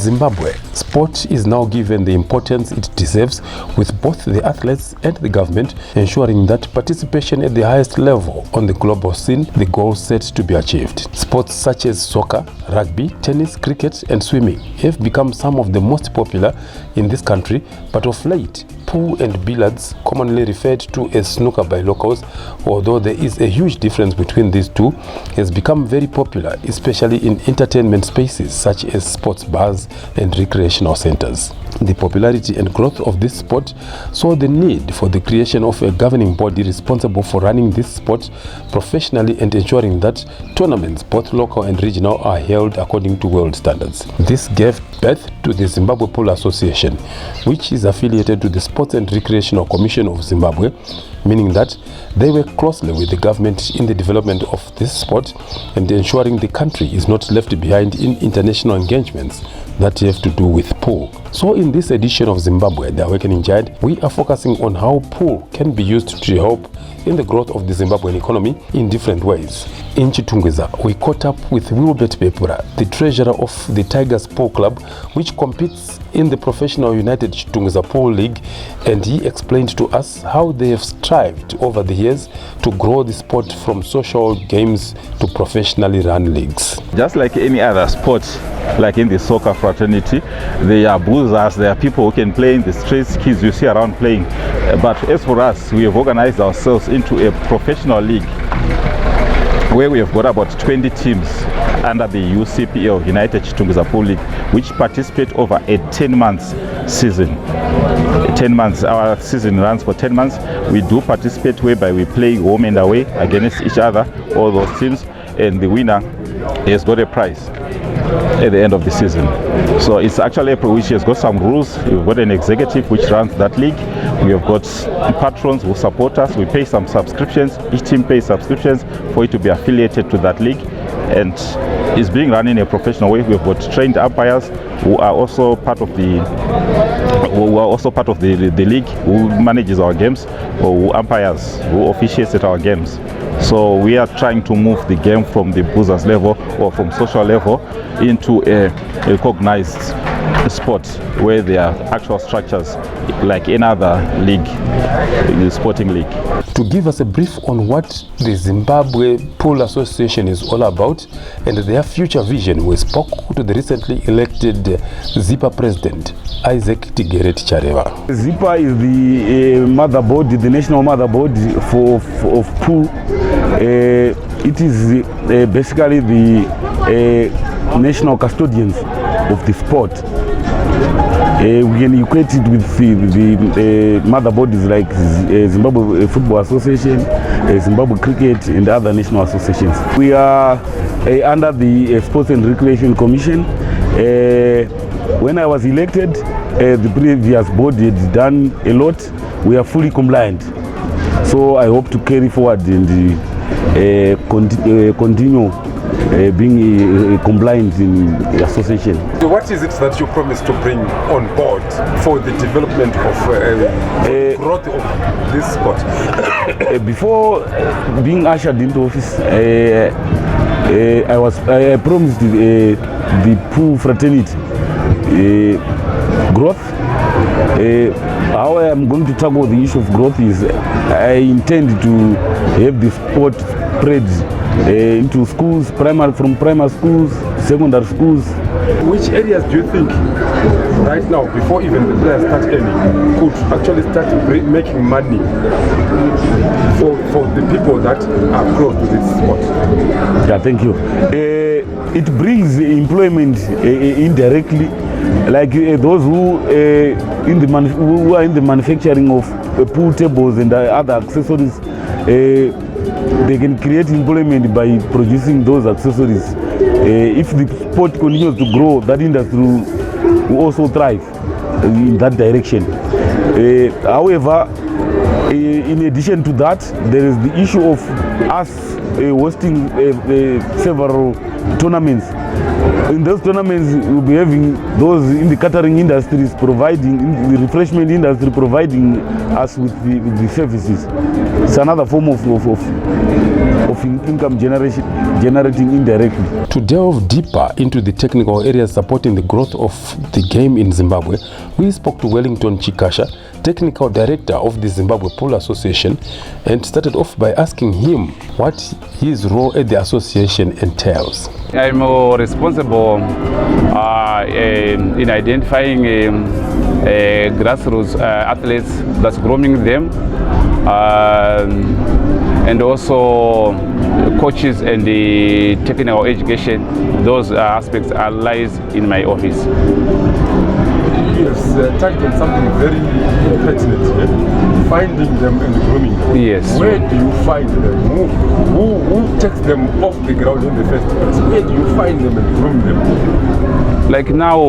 Zimbabwe, sport is now given the importance it deserves, with both the athletes and the government ensuring that participation at the highest level on the global scene, the goal set to be achieved. Sports such as soccer, rugby, tennis, cricket and swimming have become some of the most popular in this country, but of late, pool and billards, commonly referred to as snooker by locals, although there is a huge difference between these two, has become very popular, especially in entertainment spaces such as sports bars and recreational centers. The popularity and growth of this sport saw the need for the creation of a governing body responsible for running this sport professionally and ensuring that tournaments, both local and regional, are held according to world standards. This gave birth to the Zimbabwe Pool Association, which is affiliated to the Sports and Recreational Commission of Zimbabwe, meaning that they work closely with the government in the development of this sport and ensuring the country is not left behind in international engagements that have to do with pool. So in this edition of Zimbabwe, the Awakening Giant, we are focusing on how pool can be used to help in the growth of the Zimbabwean economy in different ways. In Chitungwiza, we caught up with Wilbert Bepura, the treasurer of the Tigers Pool Club, which competes in the Professional United Chitungwiza Pool League, and he explained to us how they have strived over the years to grow the sport from social games to professionally run leagues. Just like any other sport, like in the soccer fraternity, there are boozers, there are people who can play in the streets, kids you see around playing. But as for us, we have organized ourselves into a professional league where we have got about 20 teams under the UCPL, United Chitungwiza Pool League, which participate over a 10-month season. 10 months, our season runs for 10 months. We do participate whereby we play home and away against each other, all those teams, and the winner has got a prize at the end of the season. So it's actually a pro which has got some rules. We've got an executive which runs that league. We have got patrons who support us. We pay some subscriptions. Each team pays subscriptions for it to be affiliated to that league, and it's being run in a professional way. We've got trained umpires who are also part of the league, who manages our games, or who umpires, who officiates at our games. So we are trying to move the game from the boozers level or from social level into a recognized sport where there are actual structures like any other league, the sporting league. To give us a brief on what the Zimbabwe Pool Association is all about and their future vision, we spoke to the recently elected ZIPA president, Isaac Tigeret Chareva. ZIPA is the motherboard, the national motherboard of pool. It is basically the national custodians of the sport. We can equate it with the motherboards like Zimbabwe Football Association, Zimbabwe Cricket and other national associations. We are under the Sports and Recreation Commission. When I was elected, the previous board had done a lot. We are fully compliant. So I hope to carry forward and continue being compliant in the association. So what is it that you promised to bring on board for the development of growth of this sport? Before being ushered into office, I promised the pool fraternity growth. How I am going to tackle the issue of growth is I intend to have the sport spread into schools, from primary schools, secondary schools. Which areas do you think right now, before even the players start earning, could actually start making money for the people that are close to this sport? Yeah, thank you. It brings employment indirectly, like those who are in the manufacturing of pool tables and other accessories. They can create employment by producing those accessories. If the sport continues to grow, that industry will also thrive in that direction. However, in addition to that, there is the issue of us hosting several tournaments. In those tournaments, we'll be having those in the catering industries providing, in the refreshment industry providing us with the services. It's another form of income generating indirectly. To delve deeper into the technical areas supporting the growth of the game in Zimbabwe, we spoke to Wellington Chikasha, Technical Director of the Zimbabwe Pool Association, and started off by asking him what his role at the association entails. I'm responsible in identifying grassroots athletes, that's grooming them, and also coaches and the technical education. Those aspects lies in my office. Yes, touched on something very pertinent here. Finding them and grooming them. Yes. Where do you find them? Who takes them off the ground in the first place? Where do you find them and groom them? Like now,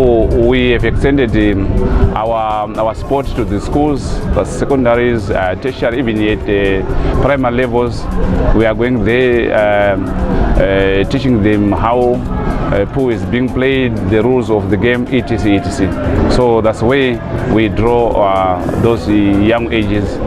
we have extended our sport to the schools, the secondaries, tertiary, even at primary levels. We are going there, teaching them how pool is being played, the rules of the game, etc., etc. So that's why we draw those young ages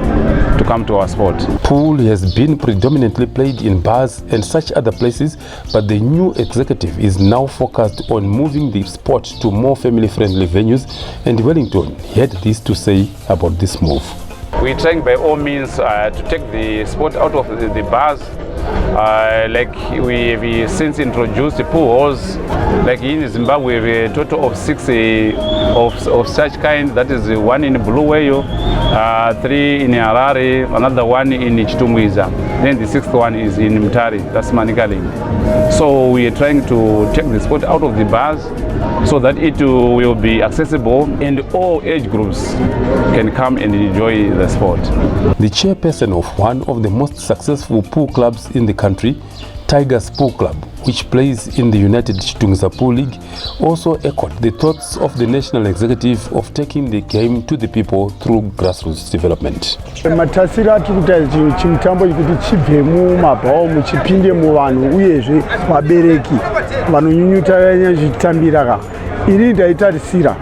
to come to our sport. Pool has been predominantly played in bars and such other places, but the new executive is now focused on moving the sport to more family-friendly venues, and Wellington had this to say about this move. We're trying by all means to take the sport out of the bars. Like we have since introduced the pool halls. Like in Zimbabwe, we have a total of 6 of such kind. That is 1 in Bulawayo, 3 in Harare, another 1 in Chitumwiza. Then the 6th one is in Mtari, that's Manicaland. So we are trying to take the sport out of the bars so that it will be accessible and all age groups can come and enjoy the sport. The chairperson of one of the most successful pool clubs in the country, Tigers Pool Club, which plays in the United Chitungisa Pool League, also echoed the thoughts of the national executive of taking the game to the people through grassroots development. Matasira atikuta chimutambo chikuti chibve mumabhawo muchipinde muvanhu uyezve vabereki vanonyunyuta zvitambira iri ndaitarisira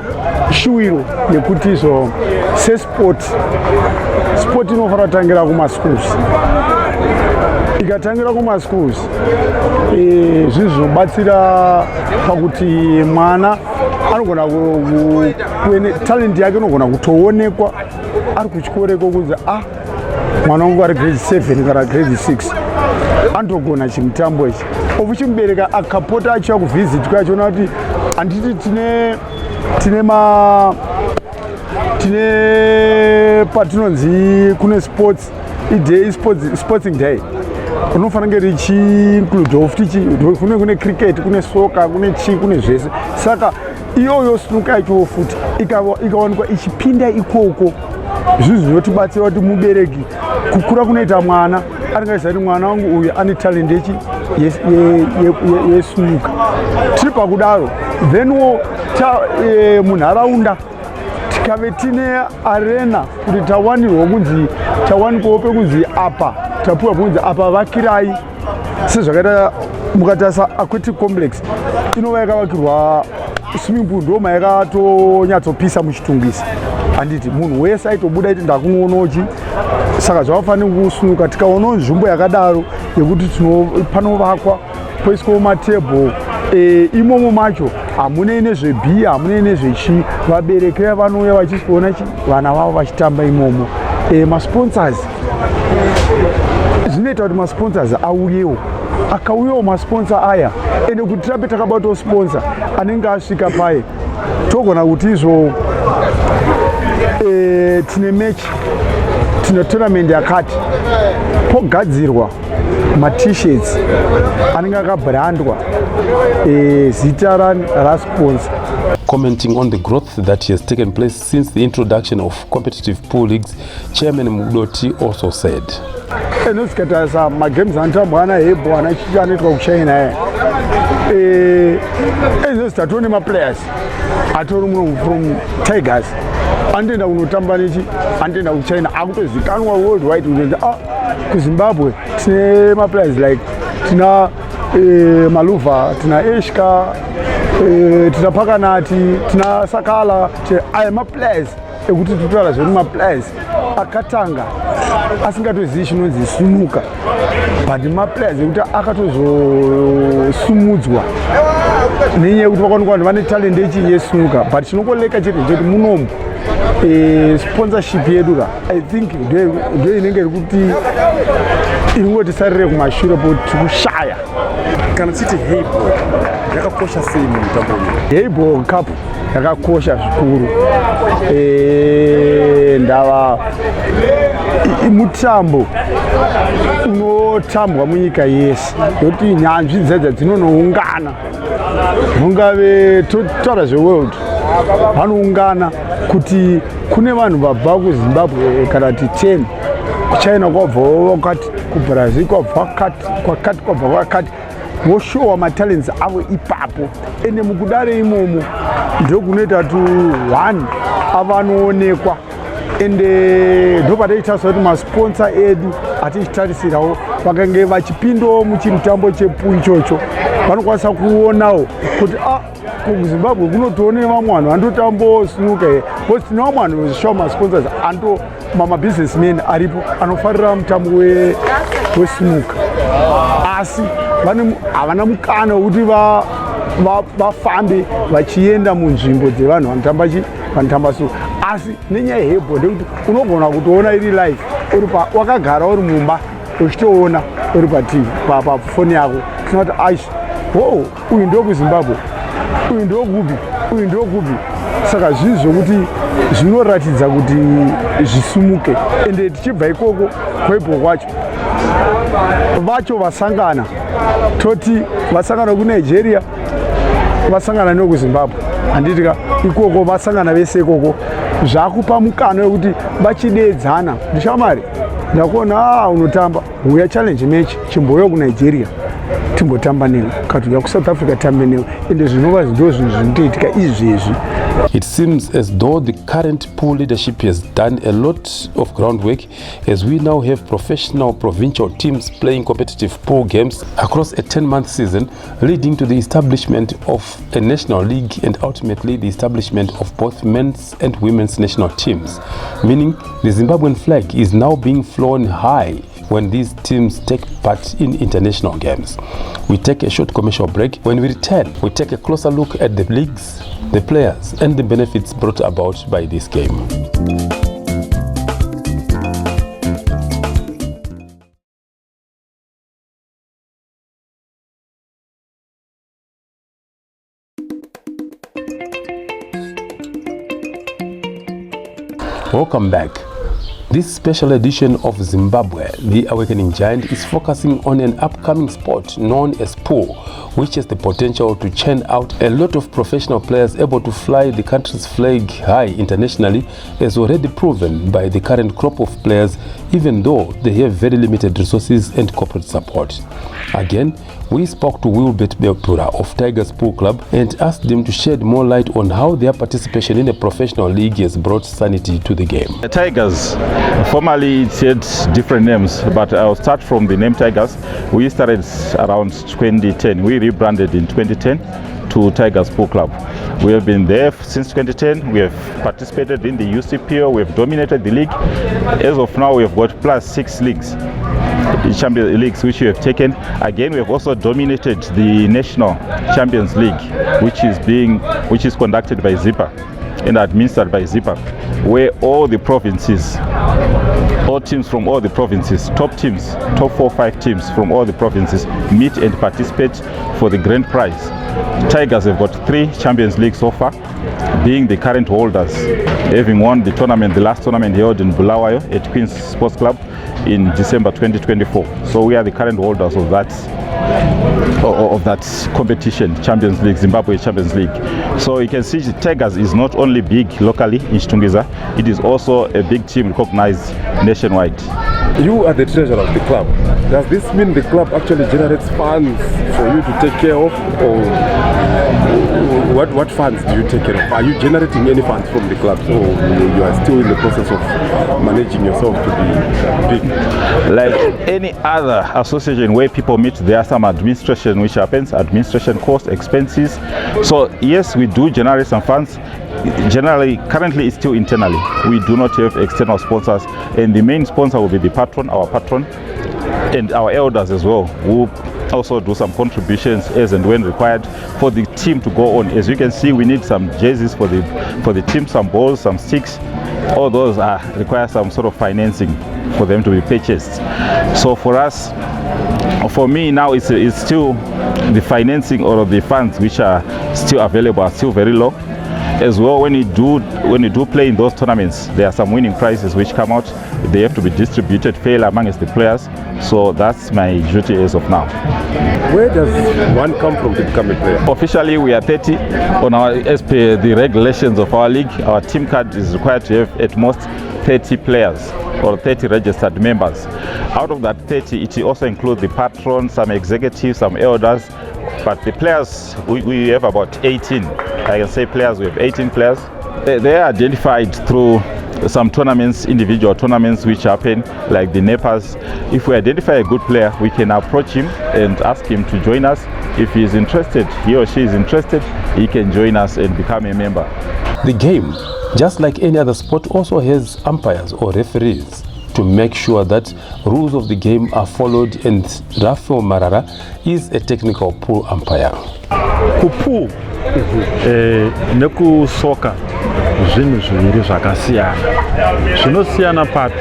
shuwiro yekuti izvo sesport inofanira kutangira kumaschools. Ikatangira kumaschools zvizobatsira pakuti mwana anogona talent yake inogona kutoonekwa ari kuchikoreko kunzi mwana wangu ari grade 7 kana grade 6 andogona chimutambo ichi. Obva chimubereka akapota achiya kuvhiziti achiona kuti handiti tine patinonzi kune sports idei sportsing day unofanira kunge richiinclude of kune cricket, kune soccer, kune zvese. Saka iyoyo snooker yacho futi ikawanikwa ichipinda ikoko, zvinhu zvinotibatsira kuti mubereki kukura kunoita mwana aringaziva kuti mwana wangu uyu ane talent yesnooker. Tiri pakudaro thenwo munharaunda tikave tine arena kuti tawanikwawo pekunzi apa tapuwa pekunzi apa vakirai sezvakaita mukatarisa aquatic complex inova yakavakirwa swimming pool ndoma yakatonyatso muchitungisa. Handiti munhu wese aitobuda iti ndakunonochi. Saka zvavafanira kusnuka tikaonawo nzvimbo yakadaro yekuti panovakwa poiswawo matebho imomo macho hamunei nezvebhiya, hamunei nezvechii. Vabereki vanouya vachiona vana vavo vachitamba imomo. Masponsors zvinoita kuti masponsors auyewo. Akauyawo masponsor aya ende kuti tirambe takabatawo sponsor anenge asvika paye togona kuti izvo tine mechi, tine tournament yakati, pogadzirwa t-shirts anenge akabrandwa zita rasponsor. Commenting on the growth that has taken place since the introduction of competitive pool leagues, Chairman Mudoti also said, Enosikatasa magames antambwa ana hebo anoitwa kuchina ezostatoni maplayers atori muno from Tigers andenda kunotamba nechi andenda kuchina akutozikanwa worldwide kuti kuZimbabwe tine maplayers like tina Maluva, tina Eshka, tina Pakanati, tina Sakala, aya maplayers ekuti tutwala zviri maplayers akatanga asingatozivi chinonzi snooker, but maplayers ekuti akatozosumudzwa nenyaya yekuti vakaonekwa vanhu vane talent yesnooker, but chinongoleka chete ndechekuti munomu sponsorship yedu I think ndio inenge iri kuti ingotisarire kumashure tikushaya. Kana tichiti heiball yakakosha sei mumitambo uyu? Heiball cup yakakosha zvikuru, ndava mutambo unotambwa munyika yese, nokuti nyanzvi dzedza dzinonoungana, mungave totaura zveworld vanoungana kuti kune vanhu vabva kuZimbabwe kana kuti 10, kuchina kwabvawo wakati, kubrazil kwabva kwakati, voshowa matalents avo ipapo, ende mukudare imomo ndokunoita kuti 1 avanoonekwa, ende ndopataitariswa kuti masponsor edu atichitarisirawo vakange vachipindawo muchimutambo chepu ichocho vanokwanisa kuonawo kuti kuZimbabwe kunotoone vamwe vanhu vandotambo snooker here, because tine vamwe vanhu vazishawa masponsors ando mamabusinessmen aripo anofarira mutambo wesnooker, asi havana mukana wekuti vafambe vachienda munzvimbo dzevanhu vanotamba snooker. Asi nenyaya yehebho ndekuti unogona kutoona iri live wakagara uri mumba uchitoona uri paTV pafoni yako, tinoti aishi uyu ndo kuZimbabwe, uyu ndo kupi. Saka zvinhu zvokuti zvinoratidza kuti zvisumuke, ende tichibva ikoko kwebho kwacho vacho vasangana, toti vasangana kuNigeria, vasangana nokuZimbabwe, handitika ikoko vasangana vese ikoko, zvakupa mukana wekuti vachideedzana, ndishamari ndakuona unotamba uya challenge match chimboyo kuNigeria timbotamba newe, katuya kuSouth Africa tambe newe, ende zvinova ndo zvinhu zvinotoitika izvezvi. It seems as though the current pool leadership has done a lot of groundwork, as we now have professional provincial teams playing competitive pool games across a 10-month season, leading to the establishment of a national league and ultimately the establishment of both men's and women's national teams, meaning the Zimbabwean flag is now being flown high when these teams take part in international games. We take a short commercial break. When we return, we take a closer look at the leagues, the players, and the benefits brought about by this game. Welcome back. This special edition of Zimbabwe, the Awakening Giant, is focusing on an upcoming sport known as pool, which has the potential to churn out a lot of professional players able to fly the country's flag high internationally, as already proven by the current crop of players, even though they have very limited resources and corporate support. Again, we spoke to Wilbert Belpura of Tigers Pool Club and asked them to shed more light on how their participation in a professional league has brought sanity to the game. The Tigers, formerly it had different names, but I'll start from the name Tigers. We started around 2010. We rebranded in 2010 to Tigers Pool Club. We have been there since 2010. We have participated in the UCPO. We have dominated the league. As of now, we have got +6 leagues. Champions Leagues which we have taken. Again, we have also dominated the National Champions League, which is conducted by ZIPA and administered by ZIPA, where all the provinces, all teams from all the provinces, top 4 or 5 teams from all the provinces meet and participate for the grand prize. Tigers have got 3 Champions League so far, being the current holders, having won the tournament, the last tournament held in Bulawayo at Queen's Sports Club in December 2024. So we are the current holders of that competition, Champions League, Zimbabwe Champions League. So you can see Tigers is not only big locally in Chitungwiza, it is also a big team recognized nationwide. You are the treasurer of the club. Does this mean the club actually generates funds for you to take care of, or What funds do you take care of? Are you generating any funds from the clubs, or you are still in the process of managing yourself to be big? Like any other association where people meet, there are some administration which happens, administration costs, expenses. So yes, we do generate some funds. Generally, currently it's still internally. We do not have external sponsors, and the main sponsor will be the patron, our patron, and our elders as well, who also do some contributions as and when required for the team to go on. As you can see, we need some jerseys for the team, some balls, some sticks. All those require some sort of financing for them to be purchased. So for us, for me now, it's still the financing or the funds which are still available are still very low. As well, when you do play in those tournaments, there are some winning prizes which come out. They have to be distributed fairly amongst the players. So that's my duty as of now. Where does one come from to become a player? Officially, we are 30 on our, as per the regulations of our league. Our team card is required to have at most 30 players or 30 registered members. Out of that 30, it also includes the patrons, some executives, some elders. But the players, we have about 18. I can say players, we have 18 players. They are identified through some tournaments, individual tournaments which happen, like the NEPAs. If we identify a good player, we can approach him and ask him to join us. If he is interested, he or she is interested, he can join us and become a member. The game, just like any other sport, also has umpires or referees to make sure that rules of the game are followed, and Rafael Marara is a technical pool umpire. Kupool nekusoka zvinhu zviviri zvakasiyana. Zvinosiyana papi.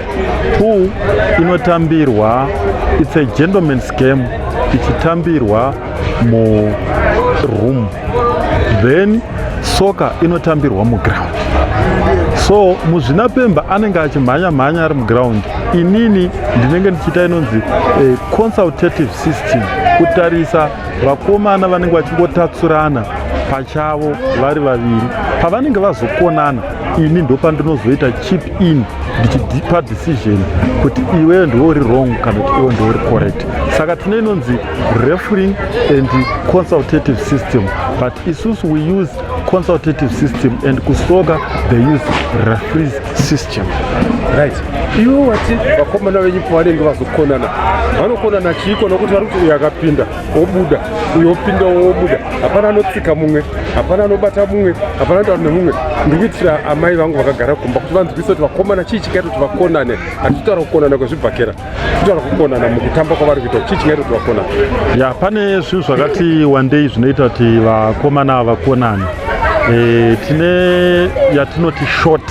Pool inotambirwa, it's a gentleman's game, ichitambirwa muroom. Then soccer inotambirwa muground. So muzvinapemba anenge achimhanya ari muground. Inini ndinenge ndichita inonzi consultative system, kutarisa vakomana vanenge vachingotatsurana pachavo vari vaviri. Pavanenge vazokonana, ini ndo pandinozoita chip in ndichipa decision kuti iwe ndiwe uri wrong kana kuti iwe ndiwe uri correct. Saka tine inonzi refereeing and consultative system, but isusu we use consultative system, and kusoka they use referees system. Right. Iwo wati vakomana venyipo vanenge vazokonana, vanokonana chiko nokuti vari kuti uyu akapinda obuda, uyu opinda obuda, hapana anotsika mumwe, hapana anobata mumwe, hapana anotaura nemumwe. Ndikuitira amai vangu vakagara kumba kuti vanzwise kuti vakomana chii chingaita kuti vakonane. Hatitaura kukonana kwezvibhakera, titaura kukonana mukutamba kwavari kuita chii chingaita kuti vakonane. Ya, pane zvinhu zvakati wandei zvinoita kuti vakomana vakonane. Tine yatinoti shot.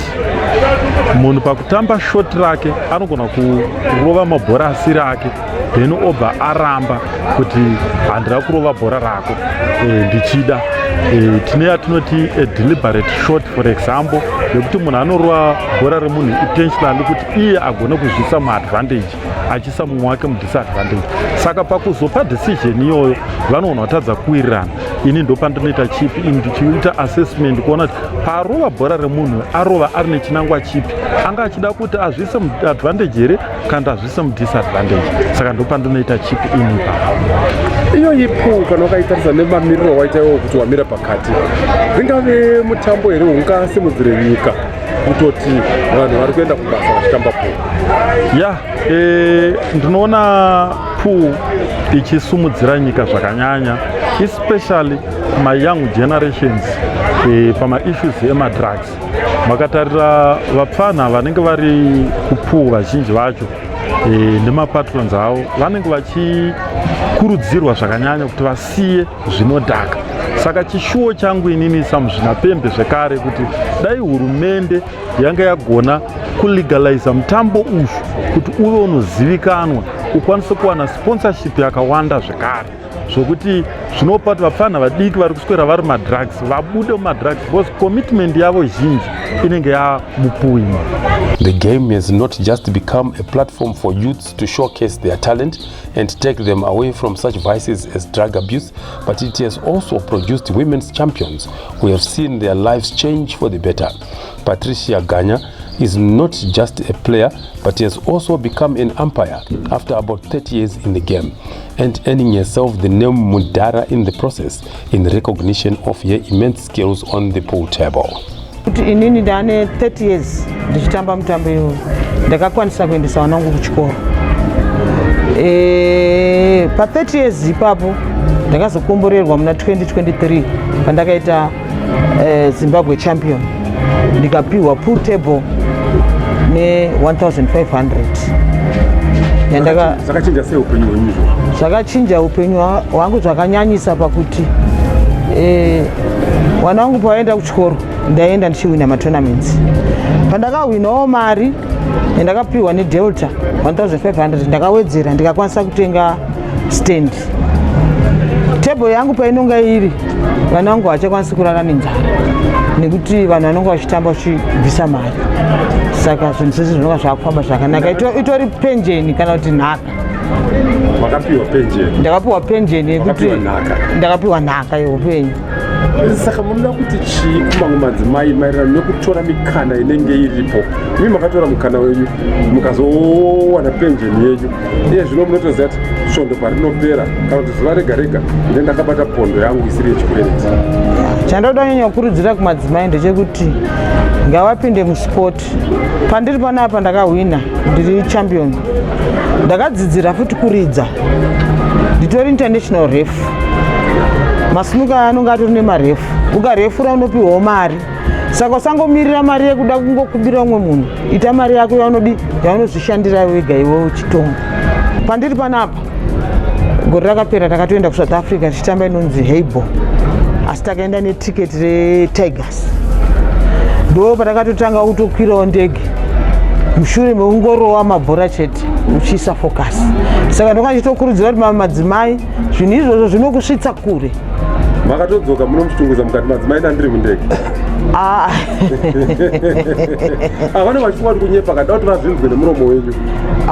Munhu pakutamba shot rake anogona kurova mabhora asiri ake, then obva aramba kuti handira kurova bhora rako ndichida. Tine yatinoti a deliberate shot, for example, yekuti munhu anorova bhora remunhu intentionally kuti iye agone kuzvisa muadvantage achisa mumwe wake mudisadvantage. Saka pakuzopa decision iyoyo vanogona kutadza kuwirirana. Ini ndo pandinoita chipi, ini ndichiita assessment kuona kuti parova bhora remunhu arova ari nechinangwa chipi, anga achida kuti azvise muadvantage here kana azvise mudisadvantage. Saka ndo pandinoita chipi ini ipapo. Iyo ipool kana wakaitarisa nemamiriro waita iwo kuti wamira pakati, ringave mutambo here ungasimudzire nyika kutoti vanhu vari kuenda kubasa vachitamba pool? Ya, ndinoona pool ichisimudzira nyika zvakanyanya, especially my young generations pama issues emadrugs. Makatarira vapfana vanenge vari kupool vazhinji vacho nemapatrons avo vanenge vachikurudzirwa zvakanyanya kuti vasiye zvinodhaka. Saka chishuwo changu inini samuzvinapembe zvekare kuti dai hurumende yanga yagona kulegaliza mutambo uyu kuti uve unozivikanwa, ukwanise kuwana sponsorship yakawanda zvekare, zvokuti zvinopa kuti vapfana vadiki vari kuswera vari madrugs vabude mumadrugs, because commitment yavo zhinji inenge yamupuima. The game has not just become a platform for youths to showcase their talent and take them away from such vices as drug abuse, but it has also produced women's champions who have seen their lives change for the better. Patricia Ganya, is not just a player, but he has also become an umpire after about 30 years in the game, and earning herself the name Mudara in the process, in recognition of her immense skills on the pool table. Inini ndane 30 years ndichitamba mutambo uyu ndakakwanisa kuendesa vana vangu kuchikoro. Pa 30 years ipapo ndakazokomborerwa muna 2023 pandakaita Zimbabwe champion, ndikapiwa pool table ne 1500. Zvakachinja sei upenyu hwenyu? Zvakachinja upenyu hwangu zvakanyanyisa pakuti vana vangu pavaenda kuchikoro ndaenda ndichiwina matournaments. Pandakawinawo mari ndakapiwa neDelta 1500 ndakawedzera ndikakwanisa kutenga stand. Table yangu painonga iri vana vangu havachakwanisi kurara nenzara nekuti vanhu vanonga vachitamba vachibvisa mari. Saka zvinhu zvese zvinonga zvakufamba zvakanaka. Itori penjeni kana kuti nhaka. Wakapiwa penjeni? Ndakapiwa penjeni yekuti ndakapiwa nhaka yeupenyu. Saka munoda kuti chii kumangu madzimai maererano nekutora mikana inenge iripo? Imi makatora mukana wenyu mukazowana penjeni yenyu, iye zvino munotoziva kuti svondo parinopera kana kuti zuva rega rega ine ndakabata pondo yangu isiri yechikwereti. Chandoda kunyanya kukurudzira kumadzimai ndechekuti ngavapinde musport. Pandiri panapa ndakawina, ndiri champion. Ndakadzidzira futi kuridza, nditori international ref. Masnuka anonga atori nemarefu, ukarefura unopiwawo mari. Saka usangomirira mari yekuda kungokubira umwe munhu. Ita mari yako yaunodi yaunozvishandira wega iwe uchitonga. Pandiri panapa gore rakapera takatoenda kuSouth Africa tichitamba inonzi Heibo, asi takaenda netiketi reTigers. Ndo patakatotanga kutokwirawo ndege mushure meungorowa mabhora chete uchiisa focus. Saka ndonga ndichitokurudzira kuti madzimai zvinhu izvozvo zvinokusvitsa kure. Makatodzoka munomuchitunguza mukati madzimai ndandiri mundege. Vane vachifunga kuti kunyepa kada kuti vazvinzwe nemuromo wenyu.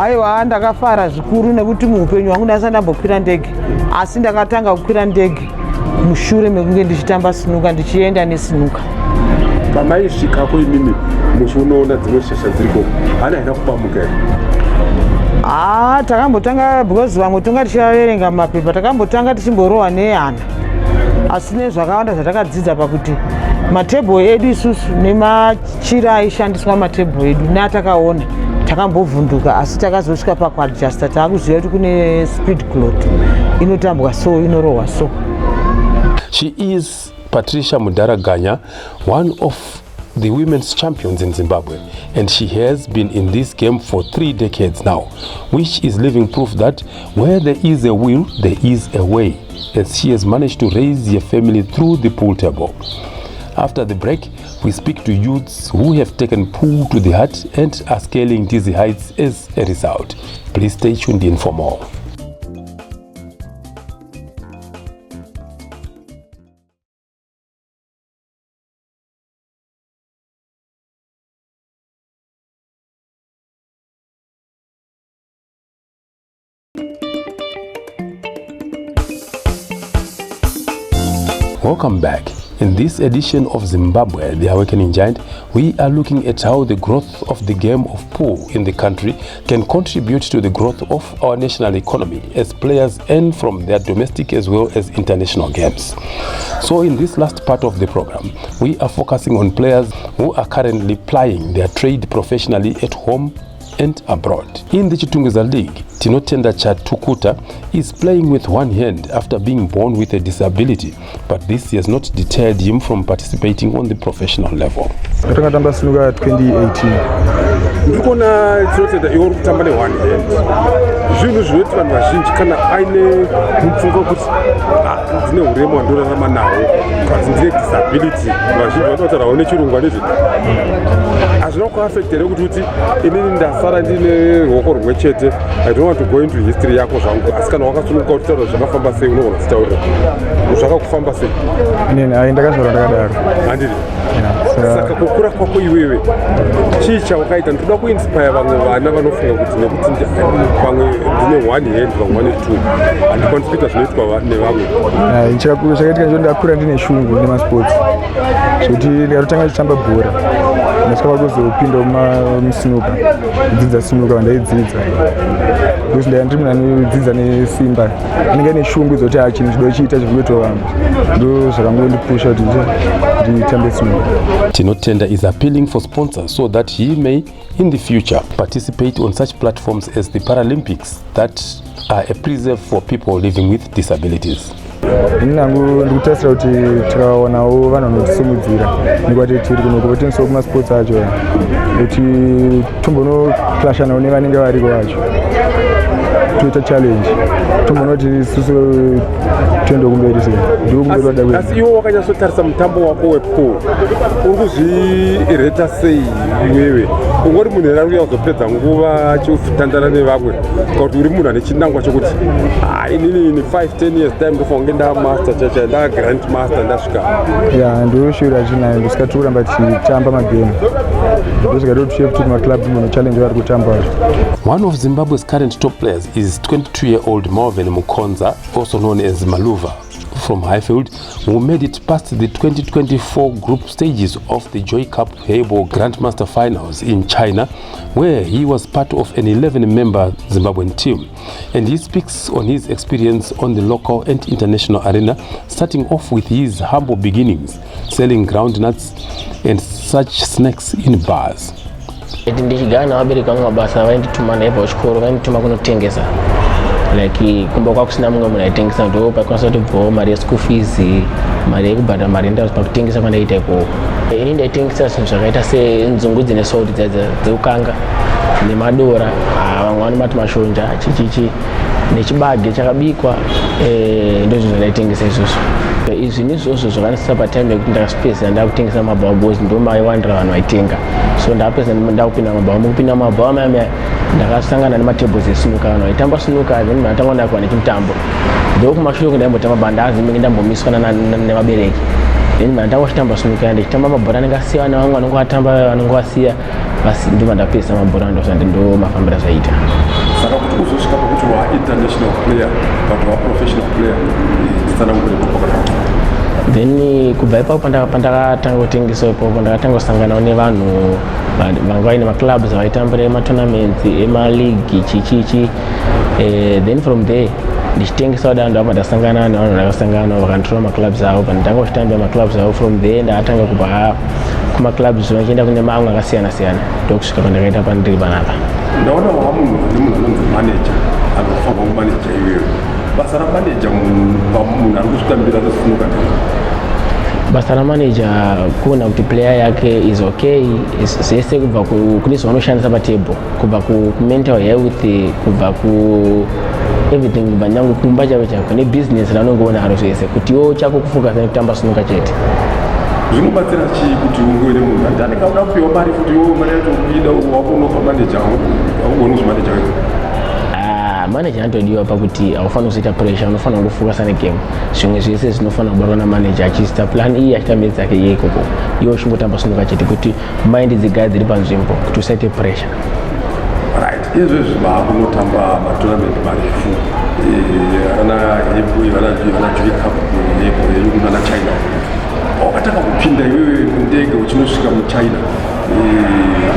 Aiwa, ndakafara zvikuru nekuti muupenyu hwangu ndasati ndambokwira ndege, asi ndakatanga kukwira ndege mushure mekunge ndichitamba sinuka, ndichienda nesinuka. Pamaisvikako imimi muchionoona dzimwe shasha dziriko, hana haina kupamuka here? Takambotanga because vamwe tonga tichivaverenga mapepa, takambotanga tichimborohwa nehana. Asi nezvakawanda zvatakadzidza pakuti matebhuru edu isusu nemachira aishandiswa matebhuru edu neatakaona takambovhunduka, asi takazosvika pakuadjusta taakuziva kuti kune speed cloth inotambwa so, inorohwa so. She is Patricia Mudara Ganya, one of the women's champions in Zimbabwe, and she has been in this game for 3 decades now, which is living proof that where there is a will, there is a way, as she has managed to raise her family through the pool table. After the break, we speak to youths who have taken pool to the heart and are scaling dizzy heights as a result. Please stay tuned in for more. Welcome back. In this edition of Zimbabwe, the Awakening Giant, we are looking at how the growth of the game of pool in the country can contribute to the growth of our national economy as players earn from their domestic as well as international games. So in this last part of the program, we are focusing on players who are currently plying their trade professionally at home and abroad. In the Chitunguza League, Tinotenda Chatukuta is playing with one hand after being born with a disability, but this has not deterred him from participating on the professional level. Ndakatamba sinuka 2018. Ndikona tinotenda iwe uri kutamba ne-one hand. Zvinhu zvinoti vanhu vazhinji kana aine mupfungwa kuti ndine urema wandorarama nawo kana ndine disability, vazhinji vanotaurawo nechirungu vanezvi hazvina kuafectere kuti inini ndasara ndine ruoko rumwe chete. I don't want to go into history yako zvangu, asi kana wakasununguka kuti taura zvakafamba sei unogona kutaurira zvakakufamba sei. Inini ndakazvara ndakadaro. Handiri. Saka kukura kwako iwewe chii chawakaita? Ndoda kuinspire vamwe vana vanofunga kuti nekuti vamwe ndine one hand vamwe vane two, handikwanisi kuita zvinoitwa nevamwe. Chakaitika ndio ndakura ndine shungu nemasports, kuti ndikatotanga ndichitamba bhora ndasvika pakuzopinda musnuka kudzidza snuka vandaidzidza because ndiri munhu anodzidza nesimba anenge ane shungu zoti chinhu chidochiita chivingotovamba ndo zvakangondipusha kuti nditambe snuka. Tinotenda is appealing for sponsors so that he may in the future participate on such platforms as the Paralympics that are a preserve for people living with disabilities. Nangu ndikutasira kuti tikaonawo vanhu vanotisimudzira ndikwati tiri kunokotendesawo kumasports acho kuti tombonoclashanawo nevanenge variko vacho toita challenge tombonoti isusu toende kumberi sei ndiko kumberi wada kuenda. Asi iwo wakanyatsotarisa mutambo wako wepool uri kuzvireta sei iwewe? Ungori munhu here ari kuzopedza nguva achitandara nevamwe kuti uri munhu ane chinangwa chokuti inini in 5-10 years time ndofa kunge ndamaster chacha ndagrand master ndasvika? Ya ndoshuvira chinayo ndisikati kuramba tichitamba magame ndosvikatotushe kuti maclub munochallenge vari kutamba vacho. One of Zimbabwe's current top players is 22-year-old Marvin Mukonza, also known as Maluva, from Highfield, who made it past the 2024 group stages of the Joy Cup Heibo Grandmaster Finals in China, where he was part of an 11-member Zimbabwean team. And he speaks on his experience on the local and international arena, starting off with his humble beginnings, selling groundnuts and such snacks in bars. Ndichigara navabereki vangu mabasa vaindituma ndaibva kuchikoro vaindituma kunotengesa like kumba kwakusina mumwe munhu aitengesa ndo pakwanisa kutobvawo mari yeschool fees mari yekubhadhara mari ndaro pakutengesa kwandaita ikoko. Ini ndaitengesa zvinhu zvakaita senzungu dzine salt dzekukanga nemadora vamwe vanomati mashonja chichichi nechibage chakabikwa ndozvinhu zvandaitengesa izvozvo. Izvi nizvozvo zvakanisisa patime yekuti ndakasipesa ndakutengesa mabhawa boys ndo maiwandira vanhu vaitenga so ndapesa ndakupinda mabhawa mukupinda mabhawa maya ndakasangana nematables esnuka vanhu vaitamba snuka then matanga ndakuwa nechimutambo ndokumashure kundaimbotambo bandazi menge ndambomiswa nemabereki then mandanga kuchitamba snuka ndichitamba mabhora anenge asiya nevamwe vanenge vatamba vanenge vasiya basi ndo mandapesa mabhora ndosandi ndo mafambira zvaita. Saka kuti uzosvika pakuti international player but professional player tsanangure pakati. Then kubva ipapo pandakatanga kutengesa ipapo ndakatanga kusanganawo nevanhu vanga vaine maclubs vaitambira ematournaments emaleague chichichi then from there ndichitengesa dando apa ndasangana nevanhu ndakasangana vakanditora maclubs avo pandanga kuchitambira maclubs avo from there ndatanga kubva kumaclubs vachienda kune mamwe akasiyana siyana ndokusvika pandakaita pandiri panapa. Ndaona wamunhu nemunhu anonzi manager anofanwa kumanager iwewe. Basa ramanager munhu ari kuzvitambira zesnuka basa ramanager kuona kuti player yake is okay zvese kubva kune zvavanoshandisa patable kubva kumental health kubva everything kubva nyange kumba chavo chako nebusiness raunongoona haro zvese kuti iwo chako kufokasa nekutamba snuka chete. Zvinobatsira chii kuti unge uri munhu kuti anenge auda kupiwa mari kuti iwo mari yacho kuida wakunopa manager auoni zvimanager wedu? Manager anotodiwa pakuti aufani kuzoita pressure unofana kungofokasa negame zvimwe zvese zvinofana kubatwa namanager achiita plan iyi achiita mezi dzake iye ikoko iwo uchingotamba snuka chete kuti mind dzigare dziri panzvimbo kuti usaite pressure. Right, izvezvi vakunotamba matournament marefu vana Hebrew vana Joy Cup yedu vana China wakatanga kupinda iwewe mundege uchinosvika muChina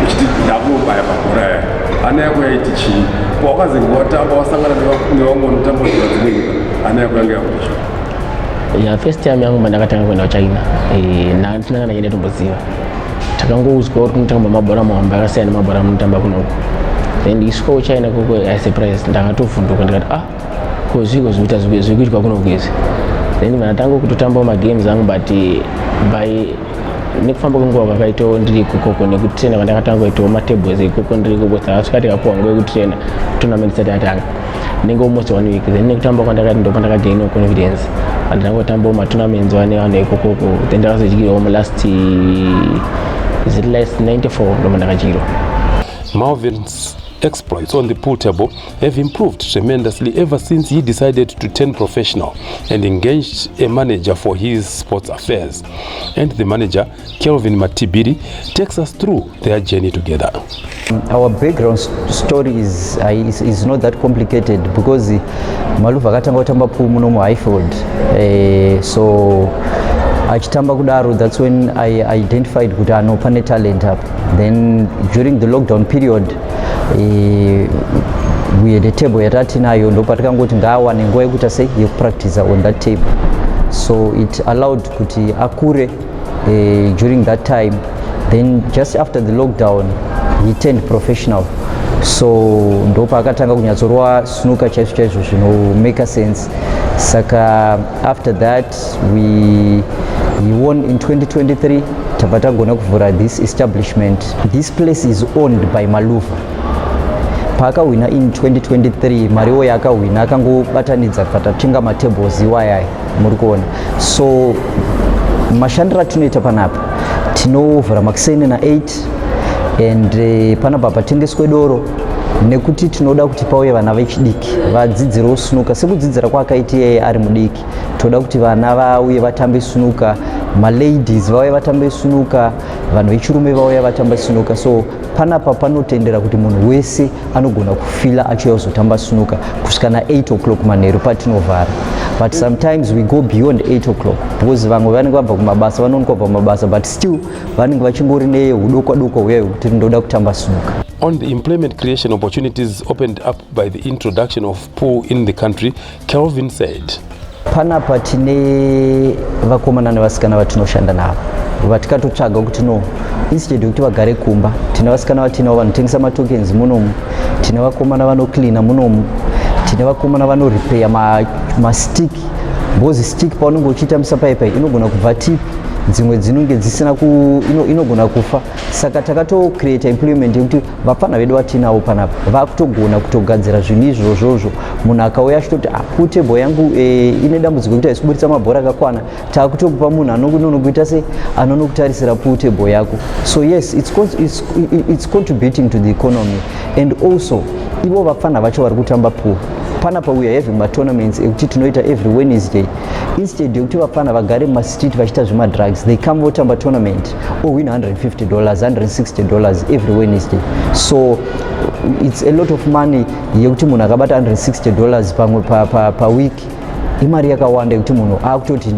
uchiti ndakunobaya mabhora ana yako yaiti chii wakazenga watamba wasangana nevamwe vanotamba dzimwe nyika ana yako yanga yakucha? First time yangu mandakatanga kuenda kuChina tinanga ndaenda tomboziva takangouzwa kuti kunotamba mabhora muhamba akasiyana nemabhora munotamba kunoku then ndisvika kuChina koko surprise ndakatovhunduka ndikati ko zviko zvikuita zvikuitwa kunoku izvi then vanatanga kutotambawo magames angu but by nekufamba kwenguva kwakaitawo ndiri ikoko nekutrena kwandakatanga kuitawo matables ikoko ndiri ikoko takasvika tikapuwa nguva yekutrena tournament isati yatanga ndinenge almost 1 week then nekutamba kwandakati ndo pandakagaina confidence andangotambawo matournaments ane vanhu ikokoko then ndakazodyirawo mulast is it last 94 ndo pandakadyirwa. Marvin's exploits on the pool table have improved tremendously ever since he decided to turn professional and engaged a manager for his sports affairs. And the manager, Kelvin Matibiri, takes us through their journey together. Our background story is not that complicated because Maluva akatanga kutamba pool muno mu Highfield, so achitamba kudaro, that's when I identified kuti ano pane talent up. Then during the lockdown period we had a table yatatinayo, ndo patakangoti ngaawane nguva yekuti ase yekupractice on that table, so it allowed kuti akure during that time. Then just after the lockdown he turned professional, so ndo paakatanga kunyatsorwa snooker chaizvo chaizvo zvino make sense. Saka after that he won in 2023. tabva tagona kuvhura this establishment. This place is owned by Maluva. Paakawina in 2023 mariwo yaakawina akangobatanidza patatenga matables iwayaya muri kuona. So mashandiro atinoita panapa tinovhura makiseni na8 and panapa patengeswe doro nekuti tinoda kuti pauye vana vechidiki vadzidzirewo snooker sekudzidzira kwakaita iye ari mudiki. Toda kuti vana vauye vatambe snooker, maladies vauye vatambe snooker, vanhu vechirume vauye vatambe snooker. So panapa panotendera kuti munhu wese anogona kufila achiuya kuzotamba snooker kusvika na8 o'clock manheru patinovhara. But sometimes we go beyond 8 o'clock because vamwe vanenge vabva kumabasa, vanonoka kubva kumabasa, but still vanenge vachingori neudokwa dokwa uyayo kuti ndoda kutamba snooker. On the employment creation opportunities opened up by the introduction of pool in the country, Kelvin said, panapa tine vakomana nevasikana vatinoshanda navo vatikatotsvaga kuti no instead yokuti vagare kumba, tine vasikana vatinavo vanotengesa matokens munomu, tine vakomana vanocleana munomu, tine vakomana vanorepair mastick because stick paunenge uchiita musapaipai inogona kubva tip, dzimwe dzinenge dzisina inogona kufa. Saka takatocreate employment yekuti vapfana vedu vatinavo panapa vakutogona kutogadzira zvinhu izvozvozvo. Munhu akauya achitoti putebho yangu ine dambudziko kuti haisikuburitsa mabhora akakwana, taakutokupa munhu anonokuita se anonokutarisira putebho yako. So yes, it's contributing to the economy. And also ivo vapfana vacho vari kutamba pool panapa we are having tournaments ekuti tinoita every Wednesday. Instead yokuti vapfana vagare mumastreet vachiita zvemadrugs, they come votamba tournament win $150, $160 every Wednesday. So it's a lot of money yekuti munhu akabata $160 pamwe pa week, imari yakawanda yekuti munhu akutoti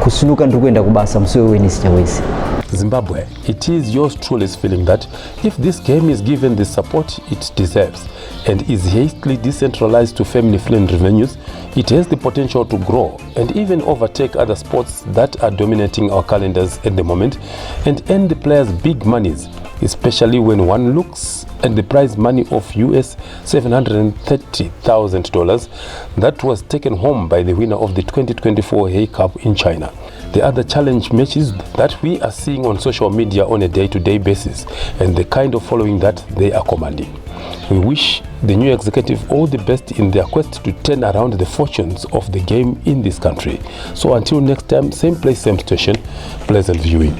kusnuka ndiri kuenda kubasa musi weWednesday wese. Zimbabwe, it is yours truly feeling that if this game is given the support it deserves and is hastily decentralized to family-friendly venues, it has the potential to grow and even overtake other sports that are dominating our calendars at the moment and earn the players big monies, especially when one looks at the prize money of US $730,000 that was taken home by the winner of the 2024 Hay Cup in China. The other challenge matches that we are seeing on social media on a day-to-day basis and the kind of following that they are commanding. We wish the new executive all the best in their quest to turn around the fortunes of the game in this country. So until next time, same place, same station, pleasant viewing.